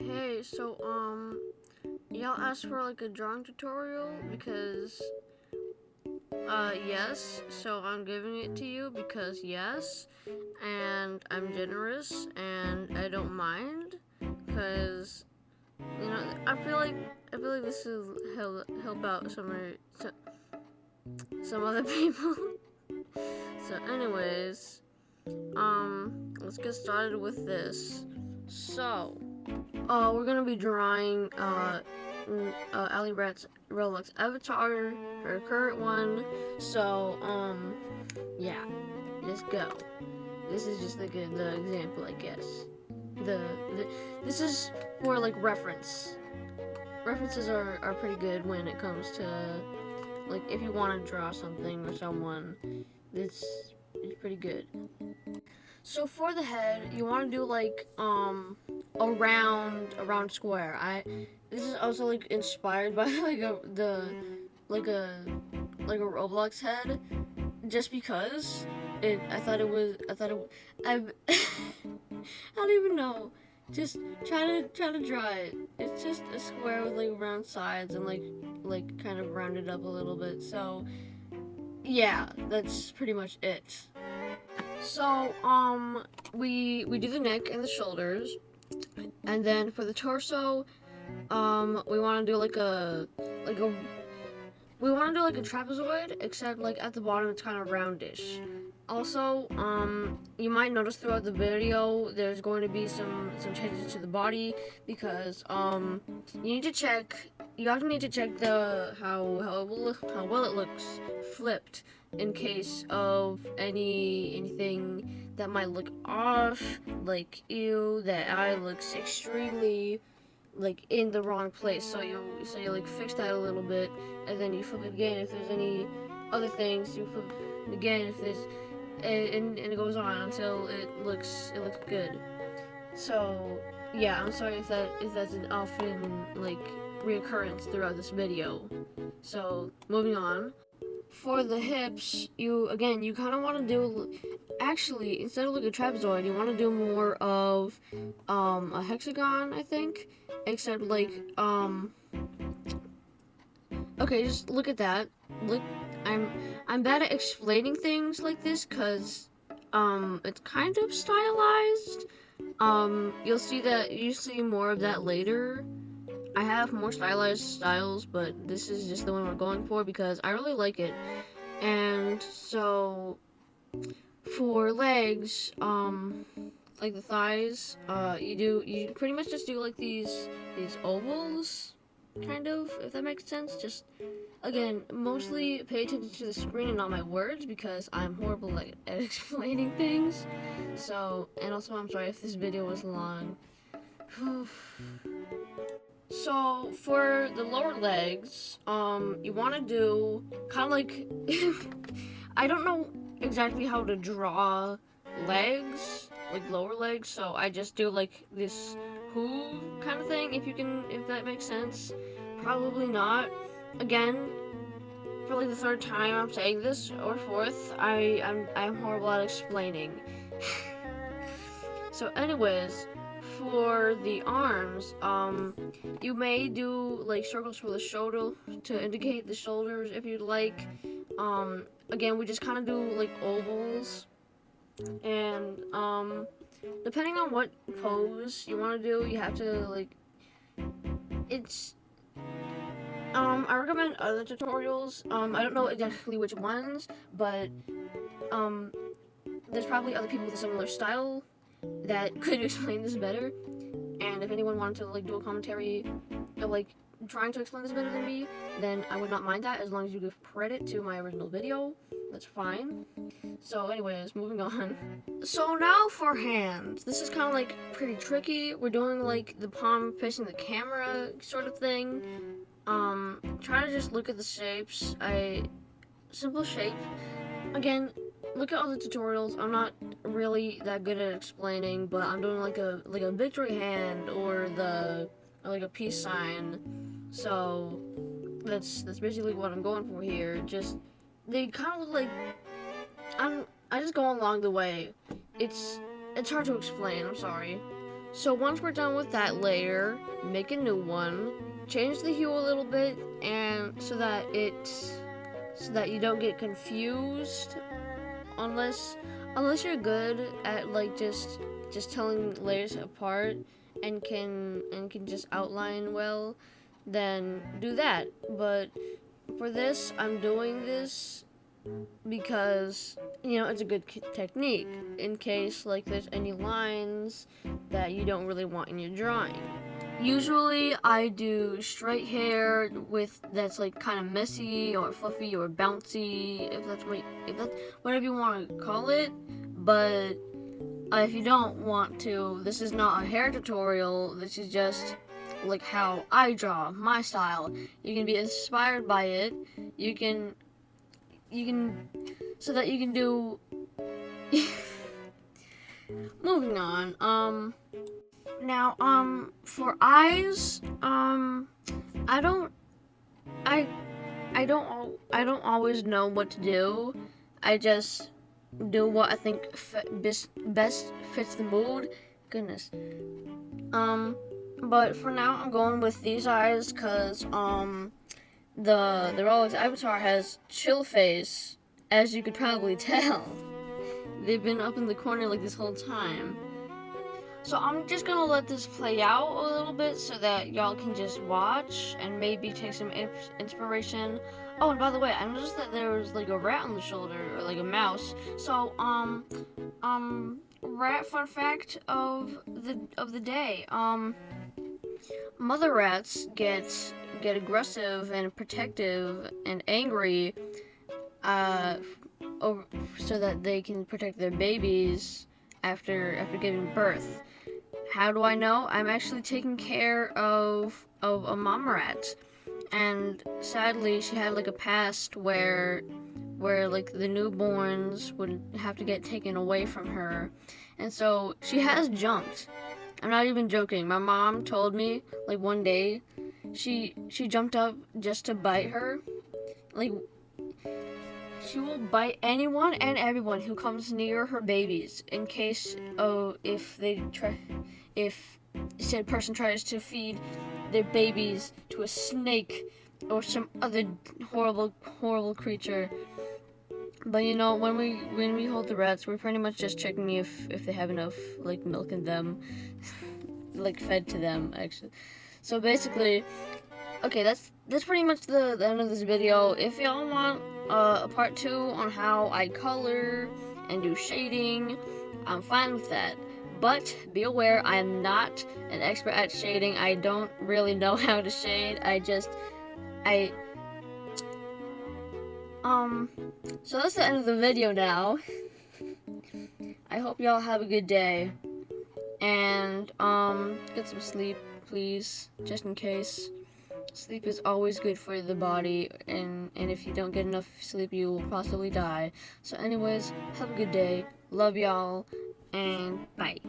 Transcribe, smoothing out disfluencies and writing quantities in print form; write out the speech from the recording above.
Hey, y'all asked for like a drawing tutorial because, yes, so I'm giving it to you because yes, and I'm generous and I don't mind because, I feel like this will help out some other people. So, anyways, let's get started with this. So, we're gonna be drawing Ali Rat's Roblox avatar, her current one. So, yeah, let's go. This is just like the example, I guess. The this is for like reference. References are pretty good when it comes to like if you want to draw something or someone. This is pretty good. So for the head, you want to do like a round square. I This is also like inspired by like a like a Roblox head, just because it. I thought it. I. I don't even know. Just try to draw it. It's just a square with like round sides and like kind of rounded up a little bit. So yeah, that's pretty much it. So, we do the neck and the shoulders, and then for the torso, we want to do like a we want to do like a trapezoid, except like at the bottom it's kind of roundish. Also, you might notice throughout the video there's going to be some changes to the body because you need to check. You often need to check the how well it looks flipped in case of anything that might look off, like ew, that eye looks extremely like in the wrong place. So you like fix that a little bit, and then you flip it again if there's any other things. You flip it again if there's and it goes on until it looks good. So yeah, I'm sorry if that's an often like reoccurrence throughout this video. So moving on. For the hips, you kind of want to do actually instead of like a trapezoid, you want to do more of a hexagon, I think. Except like okay, just look at that. Look, I'm I'm bad at explaining things like this cuz it's kind of stylized. You see more of that later. I have more stylized styles, but this is just the one we're going for because I really like it. And so for legs, like the thighs, you pretty much just do like these ovals, kind of, if that makes sense. Just again, mostly pay attention to the screen and not my words because I'm horrible like at explaining things. So, and also I'm sorry if this video was long. So for the lower legs, you want to do kind of like I don't know exactly how to draw legs, like lower legs, so I just do like this who kind of thing. If that makes sense. Probably not. Again, for like the third time I'm saying this or fourth, I'm horrible at explaining. So, anyways, for the arms, you may do like circles for the shoulder to indicate the shoulders if you'd like. Again, we just kind of do like ovals, and depending on what pose you want to do, you have to like. It's I recommend other tutorials. I don't know exactly which ones, but um, there's probably other people with a similar style that could explain this better. And if anyone wanted to like do a commentary of like trying to explain this better than me, then I would not mind that as long as you give credit to my original video. That's fine. So anyways, moving on. So now for hands. This is kind of like pretty tricky. We're doing like the palm facing the camera sort of thing. Try to just look at the shapes. Simple shape. Again, look at all the tutorials. I'm not really that good at explaining, but I'm doing like a victory hand or like a peace sign. So that's basically what I'm going for here. Just they kind of look like I just go along the way. It's hard to explain. I'm sorry. So once we're done with that layer, make a new one, change the hue a little bit, and so that you don't get confused, unless you're good at like just telling layers apart and can just outline well, then do that. But for this, I'm doing this because it's a good technique in case like there's any lines that you don't really want in your drawing. Usually I do straight hair with that's like kind of messy or fluffy or bouncy, if that's whatever you want to call it. But if you don't want to, this is not a hair tutorial. This is just like how I draw, my style. You can be inspired by it. You can so that you can do. Moving on. Now, for eyes, I don't, I, I don't always know what to do. I just do what I think best fits the mood. Goodness. But for now, I'm going with these eyes, cause the Rolex Avatar has chill face, as you could probably tell. They've been up in the corner like this whole time. So I'm just gonna let this play out a little bit so that y'all can just watch and maybe take some inspiration. Oh, and by the way, I noticed that there was like a rat on the shoulder, or like a mouse. So rat fun fact of the day. Mother rats get aggressive and protective and angry, so that they can protect their babies after giving birth. How do I know? I'm actually taking care of a mama rat, and sadly she had like a past where like the newborns would have to get taken away from her, and so she has jumped. I'm not even joking. My mom told me like one day she jumped up just to bite her. Like, she will bite anyone and everyone who comes near her babies in case if said person tries to feed their babies to a snake or some other horrible creature. But when we hold the rats, we're pretty much just checking if they have enough like milk in them, like fed to them actually. So basically, okay, that's pretty much the end of this video. If y'all want a part 2 on how I color and do shading, I'm fine with that. But be aware, I am not an expert at shading. I don't really know how to shade. So that's the end of the video now. I hope y'all have a good day. And, get some sleep, please, just in case. Sleep is always good for the body, and if you don't get enough sleep, you will possibly die. So anyways, have a good day. Love y'all, and bye.